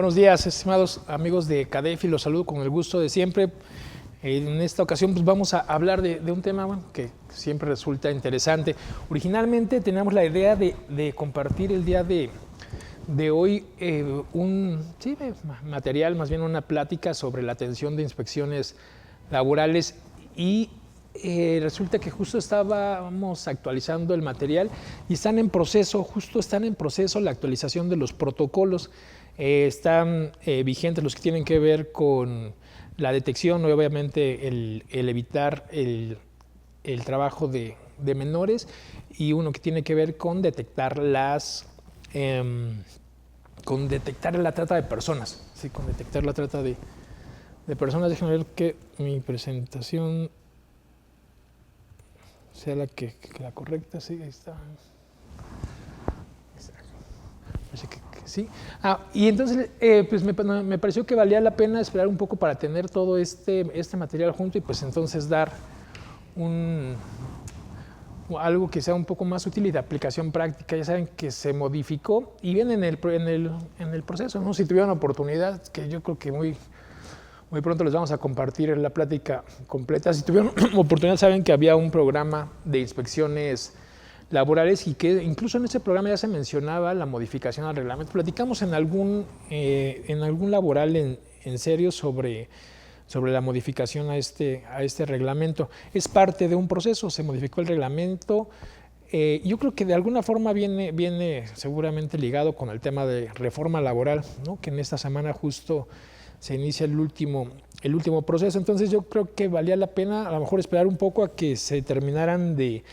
Buenos días, estimados amigos de CADEFI, los saludo con el gusto de siempre. En esta ocasión pues, vamos a hablar de un tema que siempre resulta interesante. Originalmente teníamos la idea de compartir el día de hoy un material, más bien una plática sobre la atención de inspecciones laborales y resulta que justo estábamos actualizando el material y están en proceso la actualización de los protocolos. Están vigentes los que tienen que ver con la detección y obviamente el evitar el trabajo de menores, y uno que tiene que ver con detectar la trata de personas. Sí, con detectar la trata de personas. Déjenme ver que mi presentación sea la correcta. Sí, ahí está. Parece que sí. Y entonces pues me pareció que valía la pena esperar un poco para tener todo este material junto y pues entonces dar algo que sea un poco más útil y de aplicación práctica. Ya saben que se modificó y viene en el proceso, ¿no? Si tuvieron oportunidad, que yo creo que muy pronto les vamos a compartir la plática completa. Si tuvieron oportunidad, saben que había un programa de inspecciones laborales y que incluso en ese programa ya se mencionaba la modificación al reglamento. Platicamos en algún laboral en serio sobre la modificación a este reglamento. Es parte de un proceso, se modificó el reglamento. Yo creo que de alguna forma viene seguramente ligado con el tema de reforma laboral, ¿no? Que en esta semana justo se inicia el último proceso. Entonces yo creo que valía la pena a lo mejor esperar un poco a que se terminaran de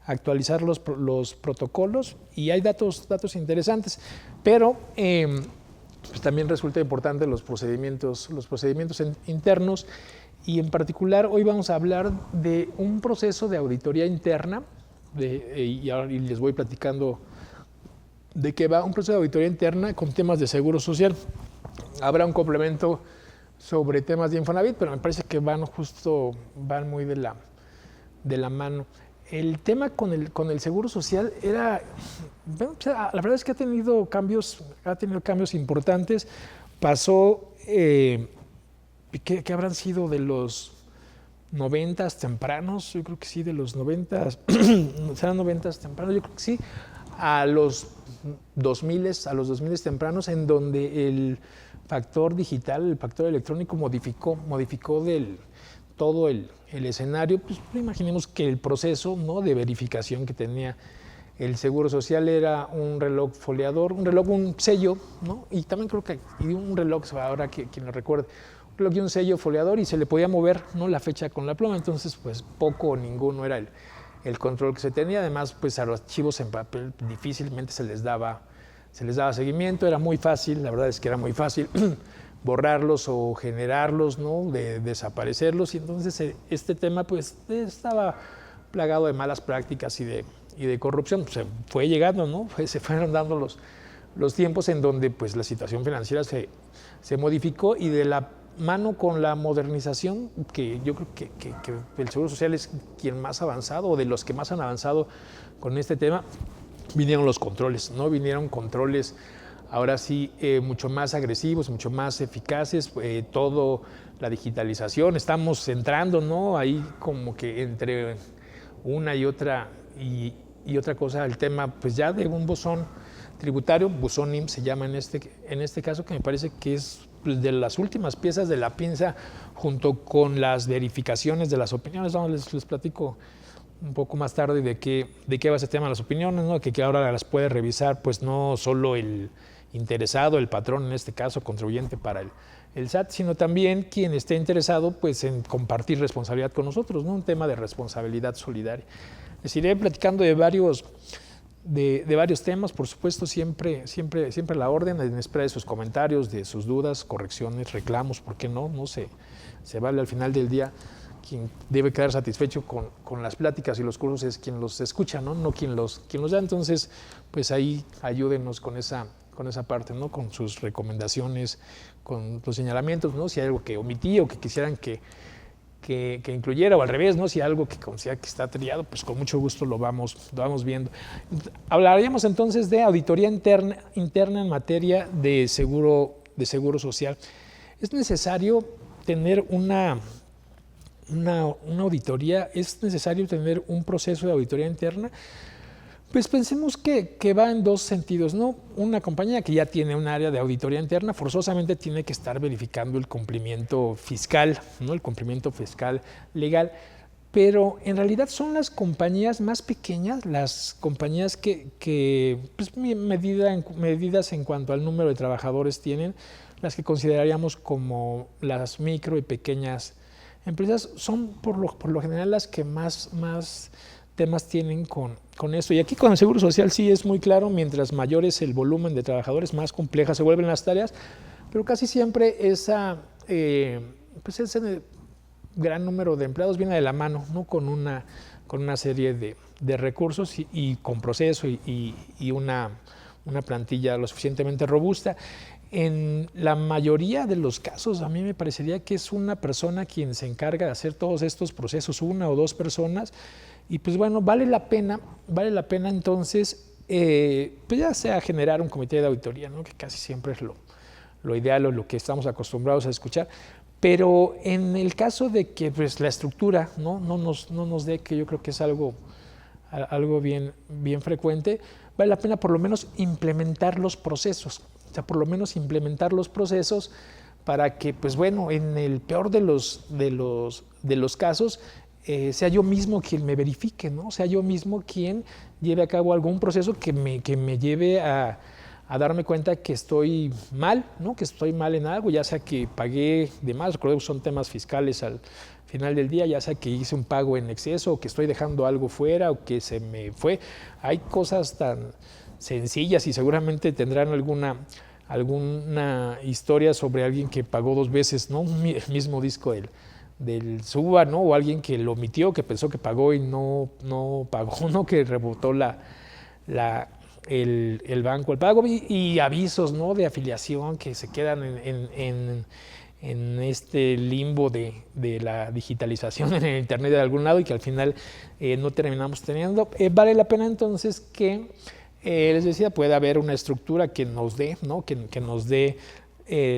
actualizar los protocolos, y hay datos interesantes, pero pues también resulta importante los procedimientos internos, y en particular hoy vamos a hablar de un proceso de auditoría interna, y les voy platicando de qué va un proceso de auditoría interna con temas de seguro social. Habrá un complemento sobre temas de Infonavit, pero me parece que van muy de la mano. El tema con el seguro social era, la verdad es que ha tenido cambios importantes. Pasó, ¿qué habrán sido de los 90s tempranos? Yo creo que sí, de los 90s, serán 90s tempranos, yo creo que sí, a los 2000 tempranos, en donde el factor digital, el factor electrónico modificó todo el escenario. Pues imaginemos que el proceso, ¿no?, de verificación que tenía el Seguro Social era un reloj foliador, un sello, ¿no? Y también creo que un reloj, ahora que quien lo recuerde, un reloj y un sello foliador, y se le podía mover, ¿no?, la fecha con la pluma. Entonces, pues poco o ninguno era el control que se tenía. Además, pues a los archivos en papel difícilmente se les daba seguimiento. Era muy fácil, la verdad es que era muy fácil borrarlos o generarlos, ¿no?, de desaparecerlos, y entonces este tema pues estaba plagado de malas prácticas y de corrupción. Se fue llegando, ¿no? Se fueron dando los tiempos en donde pues la situación financiera se modificó, y de la mano con la modernización, que yo creo que el Seguro Social es quien más ha avanzado, o de los que más han avanzado con este tema, vinieron los controles, ¿no? Vinieron controles ahora sí mucho más agresivos, mucho más eficaces, todo la digitalización. Estamos entrando, ¿no?, ahí como que entre una y otra cosa, el tema pues ya de un buzón tributario, buzón IMSS se llama en este caso, que me parece que es de las últimas piezas de la pinza, junto con las verificaciones de las opiniones. No, les platico un poco más tarde de qué va ese tema de las opiniones, ¿no?, que ahora las puede revisar pues no solo el interesado, el patrón, en este caso contribuyente para el SAT, sino también quien esté interesado pues en compartir responsabilidad con nosotros, ¿no? Un tema de responsabilidad solidaria. Les iré platicando de varios temas, por supuesto, siempre a la orden, en espera de sus comentarios, de sus dudas, correcciones, reclamos, ¿por qué no? No se vale al final del día. Quien debe quedar satisfecho con las pláticas y los cursos es quien los escucha, no quien los da. Entonces, pues ahí ayúdenos con esa parte, ¿no?, con sus recomendaciones, con los señalamientos, ¿no?, si hay algo que omití o que quisieran que incluyera, o al revés, ¿no?, si hay algo que considera que está trillado, pues con mucho gusto lo vamos viendo. Hablaríamos entonces de auditoría interna en materia de seguro de Seguro Social. Es necesario tener una auditoría, es necesario tener un proceso de auditoría interna. Pues pensemos que va en dos sentidos, ¿no? Una compañía que ya tiene un área de auditoría interna forzosamente tiene que estar verificando el cumplimiento fiscal, ¿no? El cumplimiento fiscal legal, pero en realidad son las compañías más pequeñas, las compañías que pues, medidas en cuanto al número de trabajadores tienen, las que consideraríamos como las micro y pequeñas empresas, son por lo general las que más temas tienen con esto. Y aquí con el Seguro Social sí es muy claro, mientras mayor es el volumen de trabajadores, más complejas se vuelven las tareas, pero casi siempre ese gran número de empleados viene de la mano, ¿no? con una serie de recursos y con proceso y una plantilla lo suficientemente robusta. En la mayoría de los casos, a mí me parecería que es una persona quien se encarga de hacer todos estos procesos, una o dos personas, y pues bueno, vale la pena entonces, pues ya sea generar un comité de auditoría, ¿no? Que casi siempre es lo ideal o lo que estamos acostumbrados a escuchar, pero en el caso de que pues, la estructura no nos dé, que yo creo que es algo bien frecuente, vale la pena por lo menos implementar los procesos. O sea, por lo menos implementar los procesos para que, pues bueno, en el peor de los casos, sea yo mismo quien me verifique, ¿no? Sea yo mismo quien lleve a cabo algún proceso que me lleve a darme cuenta que estoy mal, ¿no? Que estoy mal en algo, ya sea que pagué de más, recuerdo que son temas fiscales al final del día, ya sea que hice un pago en exceso, o que estoy dejando algo fuera, o que se me fue. Hay cosas tan sencillas y seguramente tendrán alguna historia sobre alguien que pagó 2 veces, ¿no? El mismo disco del SUBA, ¿no? O alguien que lo omitió, que pensó que pagó y no pagó, ¿no? Que rebotó el banco el pago, y avisos, ¿no? De afiliación que se quedan en este limbo de la digitalización en el internet de algún lado y que al final no terminamos teniendo. Vale la pena entonces que les decía, puede haber una estructura que nos dé, ¿no? que nos dé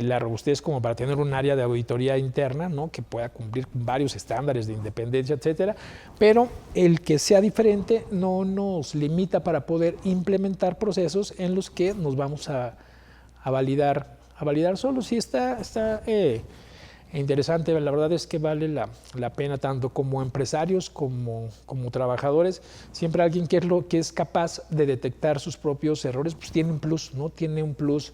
la robustez como para tener un área de auditoría interna, ¿no? Que pueda cumplir varios estándares de independencia, etcétera, pero el que sea diferente no nos limita para poder implementar procesos en los que nos vamos a validar solos. Sí está interesante, la verdad es que vale la pena tanto como empresarios como trabajadores. Siempre alguien que es capaz de detectar sus propios errores, pues tiene un plus, ¿no? Tiene un plus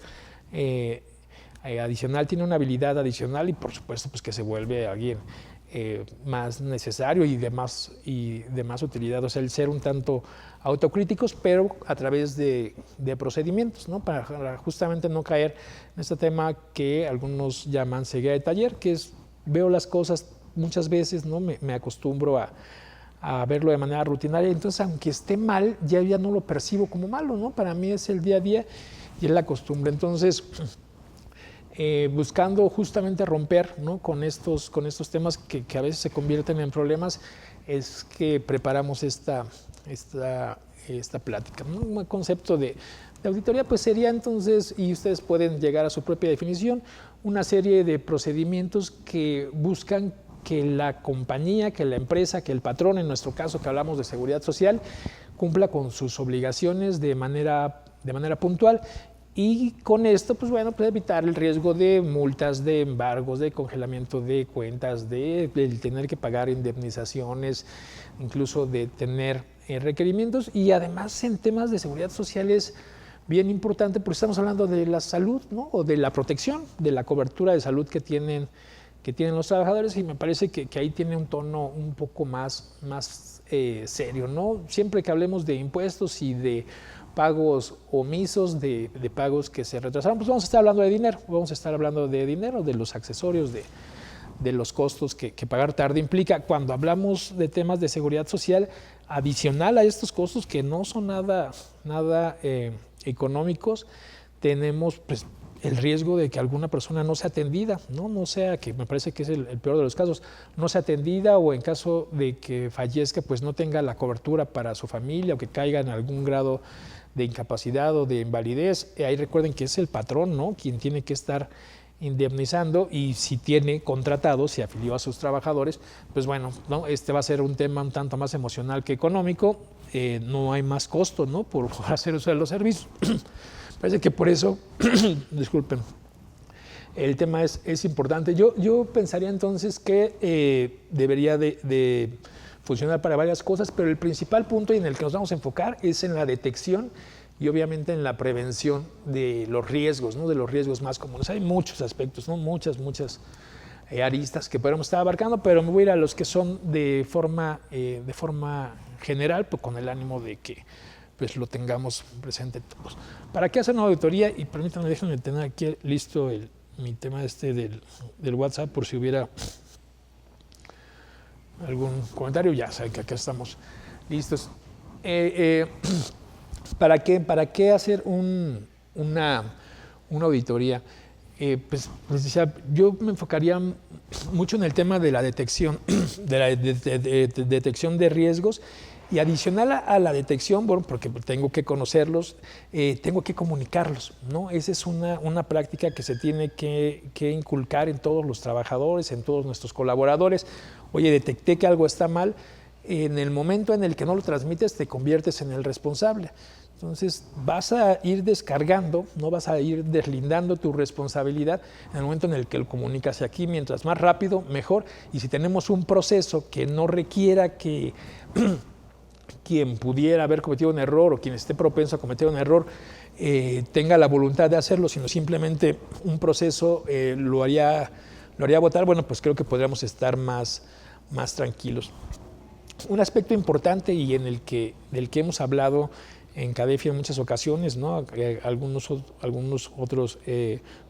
adicional, tiene una habilidad adicional y por supuesto pues que se vuelve alguien más necesario y de más utilidad. O sea, el ser un tanto autocríticos, pero a través de procedimientos, ¿no? Para justamente no caer en este tema que algunos llaman ceguera de taller, que es, veo las cosas muchas veces, ¿no? Me acostumbro a verlo de manera rutinaria, entonces aunque esté mal, ya no lo percibo como malo, ¿no? Para mí es el día a día y es la costumbre. Entonces, buscando justamente romper, ¿no? con estos temas que a veces se convierten en problemas, es que preparamos esta plática, ¿no? Un concepto de auditoría pues sería entonces, y ustedes pueden llegar a su propia definición, una serie de procedimientos que buscan que la compañía, que la empresa, que el patrón, en nuestro caso que hablamos de seguridad social, cumpla con sus obligaciones de manera puntual. Y con esto, pues bueno, puede evitar el riesgo de multas, de embargos, de congelamiento de cuentas, de tener que pagar indemnizaciones, incluso de tener requerimientos. Y además en temas de seguridad social es bien importante porque estamos hablando de la salud, ¿no? O de la protección, de la cobertura de salud que tienen los trabajadores, y me parece que ahí tiene un tono un poco más serio, ¿no? Siempre que hablemos de impuestos y de pagos omisos, de pagos que se retrasaron, pues vamos a estar hablando de dinero, de los accesorios, de los costos que pagar tarde implica. Cuando hablamos de temas de seguridad social, adicional a estos costos que no son nada económicos, tenemos pues el riesgo de que alguna persona no sea atendida, no sea, que me parece que es el peor de los casos, no sea atendida, o en caso de que fallezca, pues no tenga la cobertura para su familia, o que caiga en algún grado de incapacidad o de invalidez, ahí recuerden que es el patrón, ¿no?, quien tiene que estar indemnizando, y si tiene contratados, si afilió a sus trabajadores, pues bueno, ¿no?, este va a ser un tema un tanto más emocional que económico. No hay más costo, ¿no?, por hacer uso de los servicios. Parece que por eso, disculpen, el tema es importante. Yo pensaría entonces que debería de funcionar para varias cosas, pero el principal punto en el que nos vamos a enfocar es en la detección y obviamente en la prevención de los riesgos, ¿no?, de los riesgos más comunes. Hay muchos aspectos, ¿no?, muchas aristas que podemos estar abarcando, pero me voy a ir a los que son de forma general, pues con el ánimo de que pues lo tengamos presente todos. ¿Para qué hacer una auditoría? Y permítanme, déjenme tener aquí listo mi tema del WhatsApp por si hubiera algún comentario. Ya saben que acá estamos listos. ¿Para qué hacer una auditoría? Pues les decía, yo me enfocaría mucho en el tema de la detección, de la detección de riesgos, y adicional a la detección, bueno, porque tengo que conocerlos, tengo que comunicarlos, ¿no? Esa es una práctica que se tiene que inculcar en todos los trabajadores, en todos nuestros colaboradores. Oye, detecté que algo está mal. En el momento en el que no lo transmites, te conviertes en el responsable. Entonces vas a ir descargando, no vas a ir deslindando tu responsabilidad en el momento en el que lo comunicas. Y aquí, mientras más rápido, mejor. Y si tenemos un proceso que no requiera que quien pudiera haber cometido un error o quien esté propenso a cometer un error tenga la voluntad de hacerlo, sino simplemente un proceso lo haría votar, bueno, pues creo que podríamos estar más tranquilos. Un aspecto importante y del que hemos hablado en CADEFI en muchas ocasiones, ¿no? Algunos otros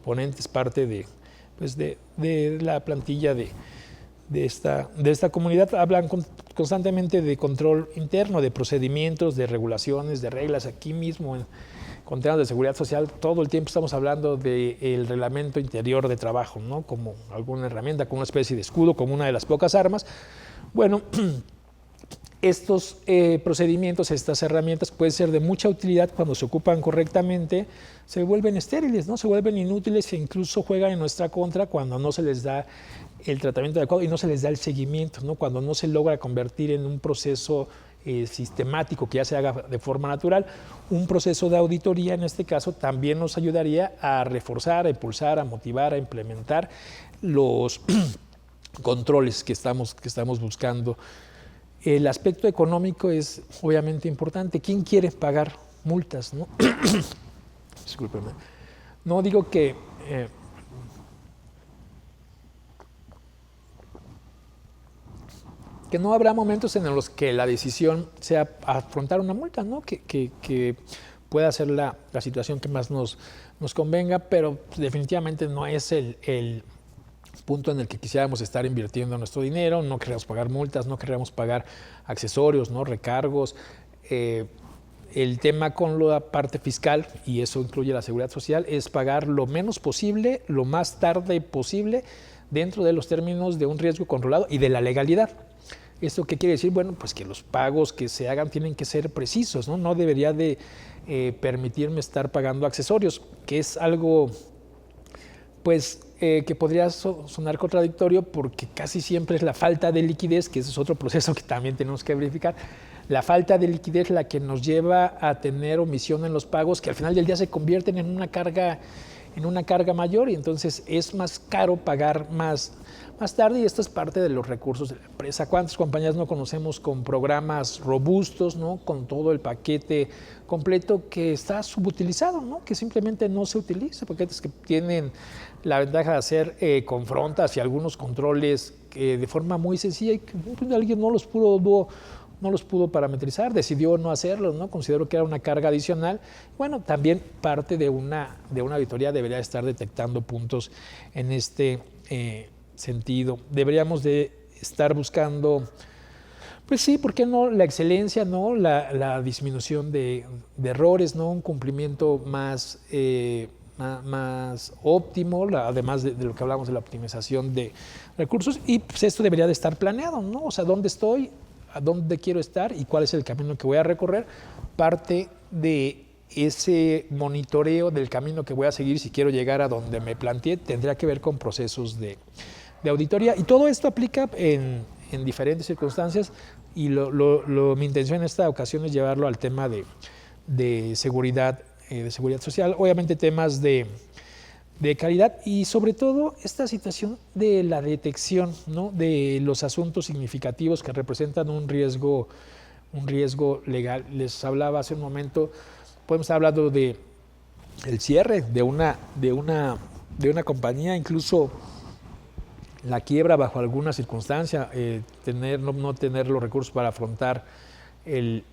ponentes, parte de la plantilla de esta comunidad, hablan constantemente de control interno, de procedimientos, de regulaciones, de reglas. Aquí mismo con temas de seguridad social, todo el tiempo estamos hablando del reglamento interior de trabajo, ¿no?, como alguna herramienta, como una especie de escudo, como una de las pocas armas. Bueno, estos procedimientos, estas herramientas pueden ser de mucha utilidad cuando se ocupan correctamente, se vuelven estériles, ¿no?, se vuelven inútiles, e incluso juegan en nuestra contra cuando no se les da el tratamiento adecuado y no se les da el seguimiento, ¿no?, cuando no se logra convertir en un proceso sistemático que ya se haga de forma natural. Un proceso de auditoría, en este caso, también nos ayudaría a reforzar, a impulsar, a motivar, a implementar los controles que estamos buscando. El aspecto económico es obviamente importante. ¿Quién quiere pagar multas, no? Discúlpenme. No digo que no habrá momentos en los que la decisión sea afrontar una multa, ¿no?, que pueda ser la situación que más nos convenga, pero definitivamente no es el punto en el que quisiéramos estar invirtiendo nuestro dinero. No queremos pagar multas, no queremos pagar accesorios, ¿no?, recargos. El tema con la parte fiscal, y eso incluye la seguridad social, es pagar lo menos posible, lo más tarde posible, dentro de los términos de un riesgo controlado y de la legalidad. ¿Esto qué quiere decir? Bueno, pues que los pagos que se hagan tienen que ser precisos, ¿no? No debería de permitirme estar pagando accesorios, que es algo pues que podría sonar contradictorio, porque casi siempre es la falta de liquidez, que ese es otro proceso que también tenemos que verificar. La falta de liquidez la que nos lleva a tener omisión en los pagos, que al final del día se convierten en una carga mayor, y entonces es más caro pagar más tarde, y esto es parte de los recursos de la empresa. ¿Cuántas compañías no conocemos con programas robustos, ¿no?, con todo el paquete completo que está subutilizado, ¿no?, que simplemente no se utiliza? Paquetes que tienen la ventaja de hacer confrontas y algunos controles de forma muy sencilla, y que alguien no los pudo parametrizar, decidió no hacerlo, ¿no? Considero que era una carga adicional. Bueno, también parte de una auditoría debería estar detectando puntos en este sentido. Deberíamos de estar buscando, pues sí, ¿por qué no?, la excelencia, ¿no?, la disminución de errores, ¿no?, un cumplimiento más óptimo, además de lo que hablamos de la optimización de recursos. Y pues esto debería de estar planeado, ¿no? O sea, ¿dónde estoy?, a dónde quiero estar y cuál es el camino que voy a recorrer. Parte de ese monitoreo del camino que voy a seguir si quiero llegar a donde me planteé tendría que ver con procesos de auditoría. Y todo esto aplica en diferentes circunstancias y mi intención en esta ocasión es llevarlo al tema de seguridad social, obviamente temas de calidad y sobre todo esta situación de la detección, ¿no?, de los asuntos significativos que representan un riesgo legal. Les hablaba hace un momento, podemos estar hablando del cierre de una compañía, incluso la quiebra bajo alguna circunstancia, no tener los recursos para afrontar el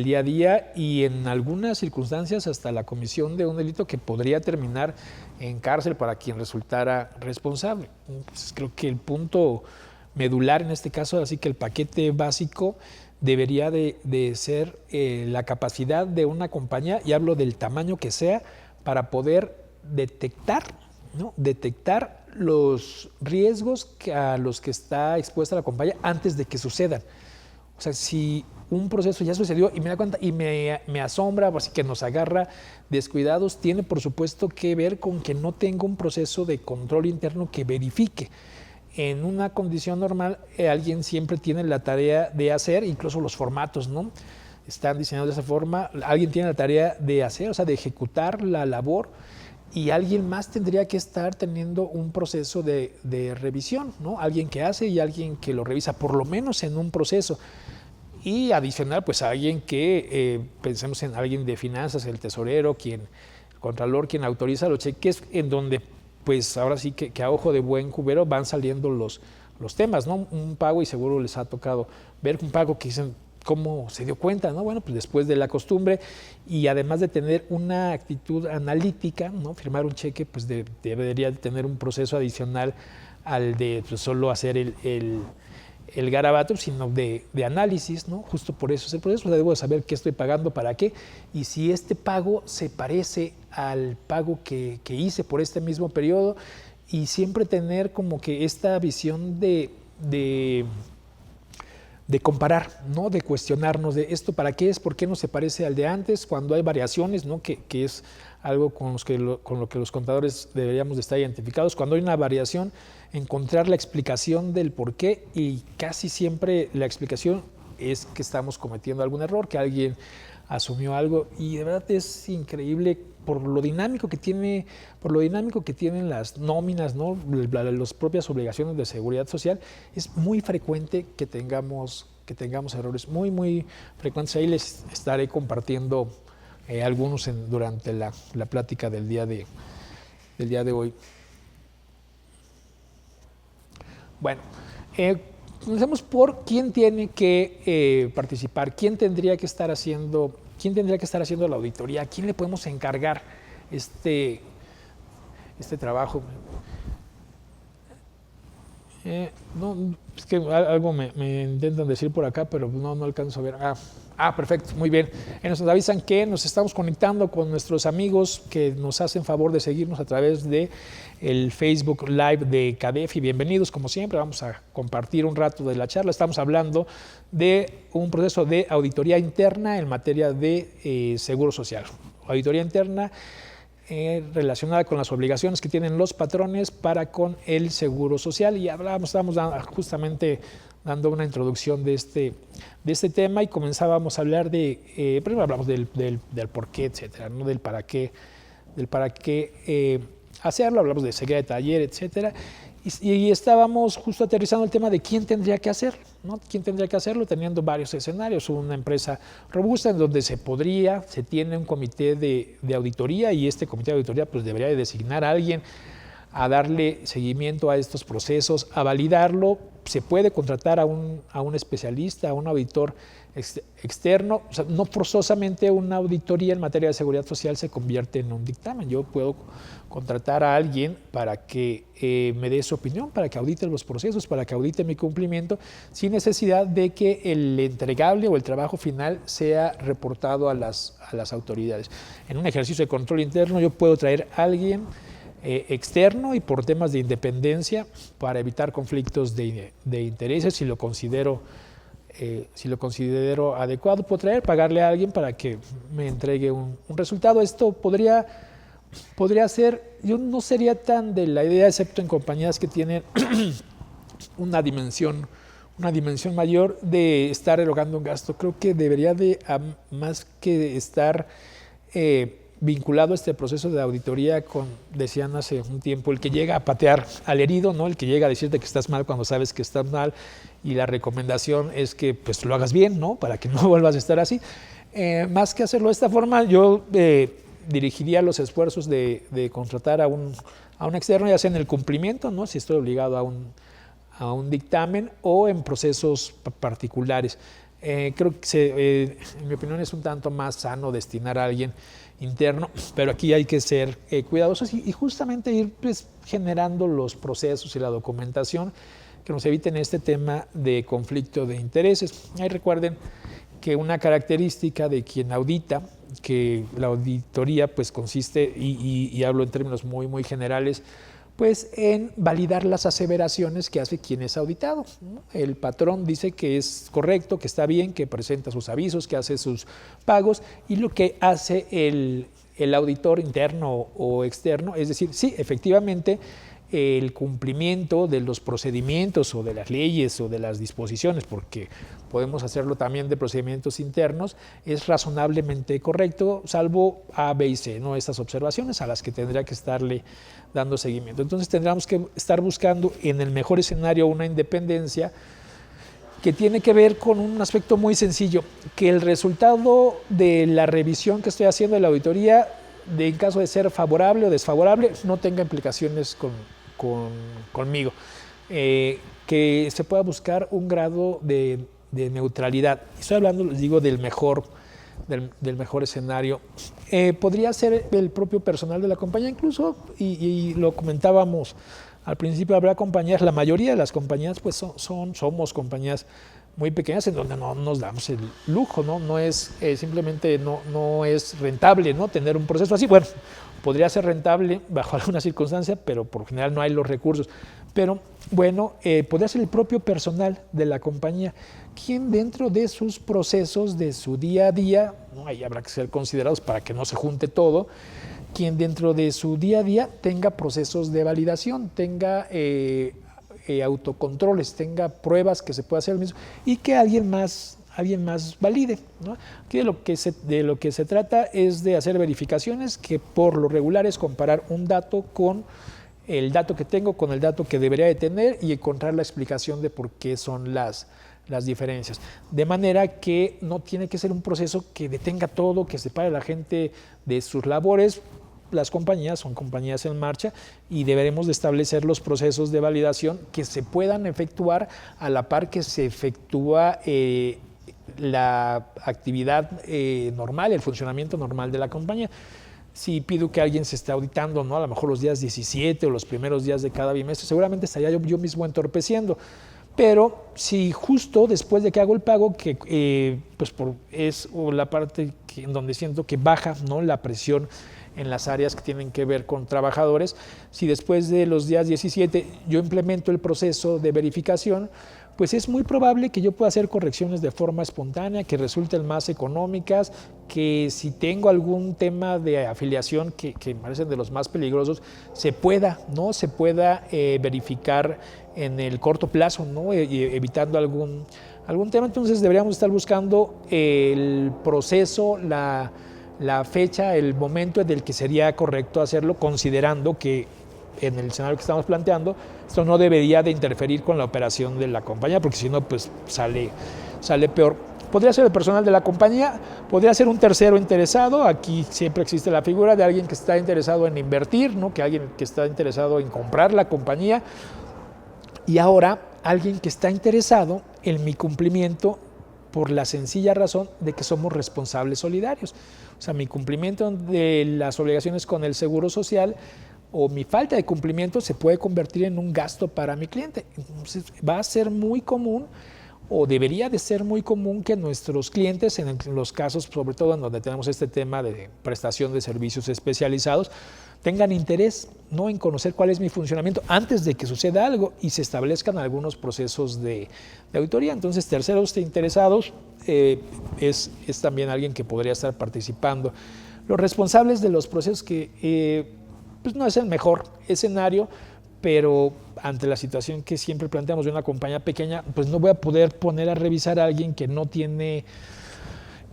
día a día y en algunas circunstancias hasta la comisión de un delito que podría terminar en cárcel para quien resultara responsable. Entonces, creo que el punto medular en este caso, así que el paquete básico debería de ser la capacidad de una compañía, y hablo del tamaño que sea, para poder detectar, ¿no?, detectar los riesgos a los que está expuesta la compañía antes de que sucedan. O sea, si un proceso ya sucedió y me da cuenta y me asombra, así que nos agarra descuidados, tiene por supuesto que ver con que no tengo un proceso de control interno que verifique. En una condición normal, alguien siempre tiene la tarea de hacer, incluso los formatos, ¿no?, están diseñados de esa forma, alguien tiene la tarea de hacer, o sea, de ejecutar la labor, y alguien más tendría que estar teniendo un proceso de revisión, ¿no?, alguien que hace y alguien que lo revisa, por lo menos en un proceso. Y adicional, pues alguien que, pensemos en alguien de finanzas, el tesorero, el contralor, quien autoriza los cheques, en donde pues ahora sí que a ojo de buen cubero van saliendo los temas, ¿no? Un pago, y seguro les ha tocado ver un pago que dicen, ¿cómo se dio cuenta?, ¿no? Bueno, pues después de la costumbre, y además de tener una actitud analítica, ¿no?, firmar un cheque, pues debería tener un proceso adicional al de pues, solo hacer el garabato, sino de análisis, ¿no? Justo por eso es el proceso. O sea, debo saber qué estoy pagando, para qué, y si este pago se parece al pago que hice por este mismo periodo, y siempre tener como que esta visión de comparar, ¿no?, de cuestionarnos de esto para qué es, por qué no se parece al de antes, cuando hay variaciones, ¿no?, que es algo con lo que los contadores deberíamos de estar identificados. Cuando hay una variación, encontrar la explicación del por qué, y casi siempre la explicación es que estamos cometiendo algún error, que alguien asumió algo, y de verdad es increíble por lo dinámico que tienen las nóminas, ¿no?, las propias obligaciones de seguridad social. Es muy frecuente que tengamos errores muy, muy frecuentes. Ahí les estaré compartiendo algunos durante la plática del día de hoy. Bueno, comencemos por quién tiene que participar, quién tendría que estar haciendo la auditoría, a quién le podemos encargar este trabajo. No, es que algo me intentan decir por acá, pero no alcanzo a ver. Perfecto, muy bien. Nos avisan que nos estamos conectando con nuestros amigos que nos hacen favor de seguirnos a través de el Facebook Live de CADEFI. Bienvenidos, como siempre. Vamos a compartir un rato de la charla. Estamos hablando de un proceso de auditoría interna en materia de seguro social. Auditoría interna relacionada con las obligaciones que tienen los patrones para con el seguro social, y estábamos justamente dando una introducción de este tema, y comenzábamos a hablar primero hablamos del por qué, etcétera, ¿no?, del para qué hacerlo, hablamos de seguridad de taller, etcétera, y estábamos justo aterrizando el tema de quién tendría que hacerlo, ¿no? Quién tendría que hacerlo, teniendo varios escenarios. Una empresa robusta en donde se tiene un comité de auditoría, y este comité de auditoría pues debería de designar a alguien a darle seguimiento a estos procesos, a validarlo. Se puede contratar a un especialista, a un auditor externo. O sea, no forzosamente una auditoría en materia de seguridad social se convierte en un dictamen. Yo puedo contratar a alguien para que me dé su opinión, para que audite los procesos, para que audite mi cumplimiento, sin necesidad de que el entregable o el trabajo final sea reportado a las autoridades. En un ejercicio de control interno yo puedo traer a alguien externo, y por temas de independencia, para evitar conflictos de intereses, si lo considero si lo considero adecuado, puedo pagarle a alguien para que me entregue un resultado. Esto podría ser, yo no sería tan de la idea, excepto en compañías que tienen una dimensión mayor, de estar erogando un gasto. Creo que debería de, más que estar vinculado a este proceso de auditoría con, decían hace un tiempo, el que llega a patear al herido, ¿no? El que llega a decirte que estás mal cuando sabes que estás mal, y la recomendación es que pues lo hagas bien, ¿no? Para que no vuelvas a estar así. Más que hacerlo de esta forma, yo dirigiría los esfuerzos de contratar a un externo, ya sea en el cumplimiento, ¿no? Si estoy obligado a un dictamen, o en procesos particulares. Creo que en mi opinión es un tanto más sano destinar a alguien interno, pero aquí hay que ser cuidadosos y justamente ir pues, generando los procesos y la documentación que nos eviten este tema de conflicto de intereses. Ahí recuerden que una característica de quien audita, que la auditoría pues consiste, y hablo en términos muy, muy generales, pues en validar las aseveraciones que hace quien es auditado, ¿no? El patrón dice que es correcto, que está bien, que presenta sus avisos, que hace sus pagos, y lo que hace el auditor interno o externo es decir, sí, efectivamente, el cumplimiento de los procedimientos o de las leyes o de las disposiciones, porque podemos hacerlo también de procedimientos internos, es razonablemente correcto, salvo A, B y C, ¿no? Estas observaciones a las que tendría que estarle dando seguimiento. Entonces tendríamos que estar buscando en el mejor escenario una independencia que tiene que ver con un aspecto muy sencillo, que el resultado de la revisión que estoy haciendo de la auditoría, en caso de ser favorable o desfavorable, no tenga implicaciones conmigo, que se pueda buscar un grado de neutralidad. Estoy hablando, les digo, del mejor escenario. Podría ser el propio personal de la compañía, incluso, y lo comentábamos al principio, habrá compañías, la mayoría de las compañías pues somos compañías muy pequeñas en donde no nos damos el lujo, no es simplemente no es rentable, ¿no? Tener un proceso así. Bueno, podría ser rentable bajo alguna circunstancia, pero por general no hay los recursos. Pero bueno, podría ser el propio personal de la compañía quien dentro de sus procesos de su día a día, ¿no? Ahí habrá que ser considerados para que no se junte todo, quien dentro de su día a día tenga procesos de validación, tenga autocontroles, tenga pruebas que se pueda hacer el mismo y que alguien más valide, ¿no? Aquí de lo que se trata es de hacer verificaciones, que por lo regular es comparar un dato con el dato que tengo, con el dato que debería de tener y encontrar la explicación de por qué son las diferencias. De manera que no tiene que ser un proceso que detenga todo, que separe a la gente de sus labores. Las compañías son compañías en marcha y deberemos de establecer los procesos de validación que se puedan efectuar a la par que se efectúa la actividad normal, el funcionamiento normal de la compañía. Si pido que alguien se esté auditando, ¿no? A lo mejor los días 17 o los primeros días de cada bimestre, seguramente estaría yo mismo entorpeciendo. Pero si justo después de que hago el pago, que es la parte en donde siento que baja, ¿no? La presión en las áreas que tienen que ver con trabajadores, si después de los días 17 yo implemento el proceso de verificación, pues es muy probable que yo pueda hacer correcciones de forma espontánea, que resulten más económicas, que si tengo algún tema de afiliación que me parecen de los más peligrosos, se pueda verificar en el corto plazo, ¿no? Evitando algún tema. Entonces deberíamos estar buscando el proceso, la fecha, el momento en el que sería correcto hacerlo, considerando que en el escenario que estamos planteando, esto no debería de interferir con la operación de la compañía, porque si no, pues sale peor. Podría ser el personal de la compañía, podría ser un tercero interesado. Aquí siempre existe la figura de alguien que está interesado en invertir, ¿no? Que alguien que está interesado en comprar la compañía. Y ahora, alguien que está interesado en mi cumplimiento por la sencilla razón de que somos responsables solidarios. O sea, mi cumplimiento de las obligaciones con el Seguro Social o mi falta de cumplimiento se puede convertir en un gasto para mi cliente. Entonces, va a ser muy común o debería de ser muy común que nuestros clientes, en los casos sobre todo en donde tenemos este tema de prestación de servicios especializados, tengan interés, ¿no?, en conocer cuál es mi funcionamiento antes de que suceda algo y se establezcan algunos procesos de auditoría. Entonces, terceros interesados es también alguien que podría estar participando. Los responsables de los procesos que pues no es el mejor escenario, pero ante la situación que siempre planteamos de una compañía pequeña, pues no voy a poder poner a revisar a alguien que no tiene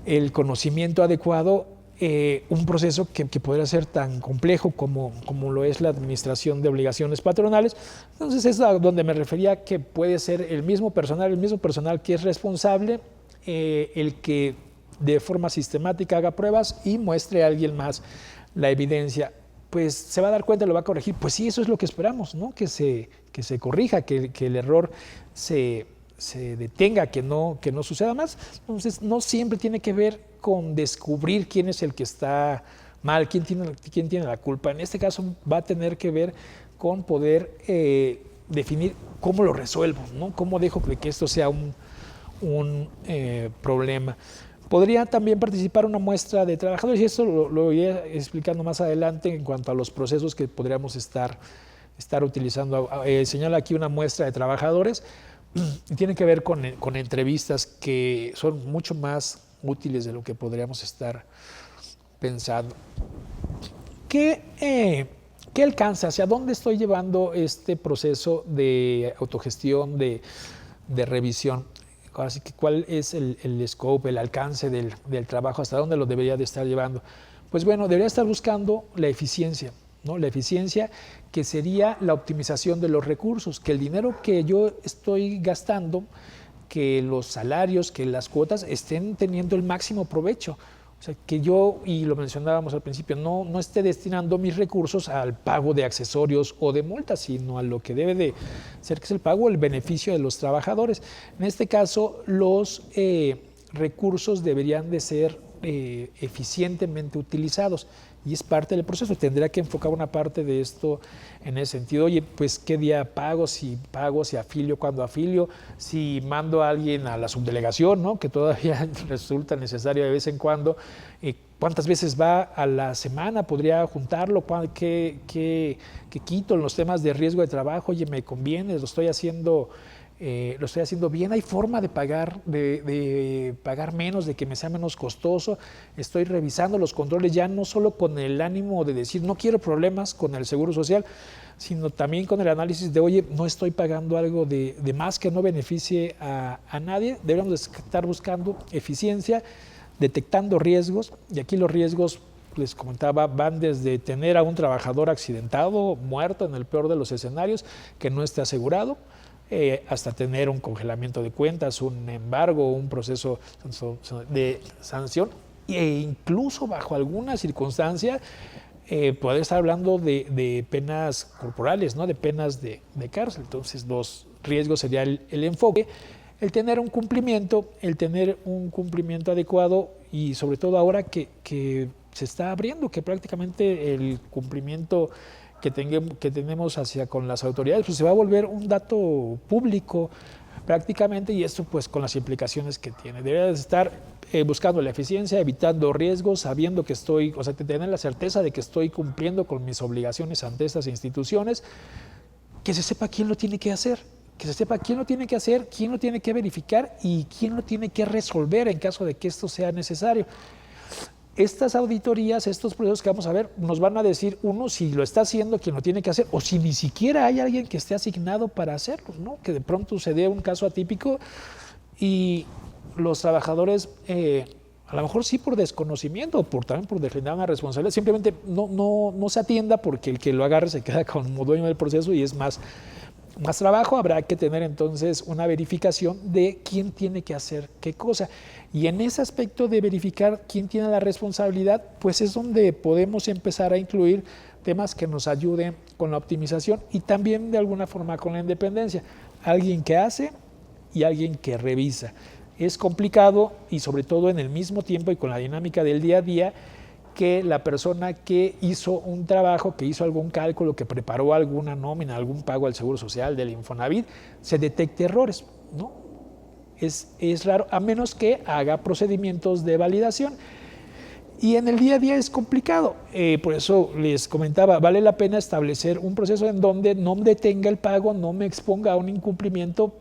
el conocimiento adecuado, un proceso que podría ser tan complejo como lo es la administración de obligaciones patronales. Entonces es a donde me refería, que puede ser el mismo personal que es responsable, el que de forma sistemática haga pruebas y muestre a alguien más la evidencia. Pues se va a dar cuenta y lo va a corregir. Pues sí, eso es lo que esperamos, ¿no? Que se corrija, que el error se detenga, que no suceda más. Entonces, no siempre tiene que ver con descubrir quién es el que está mal, quién tiene la culpa. En este caso va a tener que ver con poder definir cómo lo resuelvo, ¿no? Cómo dejo que esto sea un problema. Podría también participar una muestra de trabajadores, y esto lo iré explicando más adelante en cuanto a los procesos que podríamos estar utilizando. Señalo aquí una muestra de trabajadores y tiene que ver con entrevistas que son mucho más útiles de lo que podríamos estar pensando. ¿Qué alcanza? ¿Hacia dónde estoy llevando este proceso de autogestión, de revisión? Así que, ¿cuál es el scope, el alcance del trabajo? ¿Hasta dónde lo debería de estar llevando? Pues bueno, debería estar buscando la eficiencia, ¿no? La eficiencia, que sería la optimización de los recursos, que el dinero que yo estoy gastando, que los salarios, que las cuotas estén teniendo el máximo provecho. O sea, que yo, y lo mencionábamos al principio, no esté destinando mis recursos al pago de accesorios o de multas, sino a lo que debe de ser, que es el pago o el beneficio de los trabajadores. En este caso, los recursos deberían de ser eficientemente utilizados, y es parte del proceso. Tendrá que enfocar una parte de esto en ese sentido. Oye, pues qué día pago, si afilio, cuándo afilio, si mando a alguien a la subdelegación, ¿no?, que todavía resulta necesario de vez en cuando, cuántas veces va a la semana, podría juntarlo, qué quito en los temas de riesgo de trabajo. Oye, me conviene, lo estoy haciendo bien, hay forma de pagar menos, de que me sea menos costoso. Estoy revisando los controles ya no solo con el ánimo de decir no quiero problemas con el Seguro Social, sino también con el análisis de, oye, no estoy pagando algo de más que no beneficie a nadie. Debemos de estar buscando eficiencia, detectando riesgos, y aquí los riesgos, les comentaba, van desde tener a un trabajador accidentado, muerto en el peor de los escenarios, que no esté asegurado, hasta tener un congelamiento de cuentas, un embargo, un proceso de sanción, e incluso bajo alguna circunstancia poder estar hablando de penas corporales, ¿no?, de penas de cárcel. Entonces, los riesgos sería el enfoque, el tener un cumplimiento adecuado, y sobre todo ahora que se está abriendo, que prácticamente el cumplimiento que tenemos hacia con las autoridades, pues se va a volver un dato público prácticamente, y esto pues con las implicaciones que tiene. Deberías estar buscando la eficiencia, evitando riesgos, sabiendo que tener la certeza de que estoy cumpliendo con mis obligaciones ante estas instituciones, que se sepa quién lo tiene que hacer, quién lo tiene que verificar y quién lo tiene que resolver en caso de que esto sea necesario. Estas auditorías, estos procesos que vamos a ver, nos van a decir, uno, si lo está haciendo quien lo tiene que hacer, o si ni siquiera hay alguien que esté asignado para hacerlo, ¿no?, que de pronto se dé un caso atípico y los trabajadores, a lo mejor sí por desconocimiento, o también por deslindar una responsabilidad, simplemente no se atienda, porque el que lo agarre se queda como dueño del proceso y es más trabajo. Habrá que tener entonces una verificación de quién tiene que hacer qué cosa. Y en ese aspecto de verificar quién tiene la responsabilidad, pues es donde podemos empezar a incluir temas que nos ayuden con la optimización y también de alguna forma con la independencia. Alguien que hace y alguien que revisa. Es complicado, y sobre todo en el mismo tiempo y con la dinámica del día a día, que la persona que hizo un trabajo, que hizo algún cálculo, que preparó alguna nómina, algún pago al Seguro Social, del Infonavit, se detecte errores, ¿no? es raro, a menos que haga procedimientos de validación. Y en el día a día es complicado, por eso les comentaba, vale la pena establecer un proceso en donde no detenga el pago, no me exponga a un incumplimiento,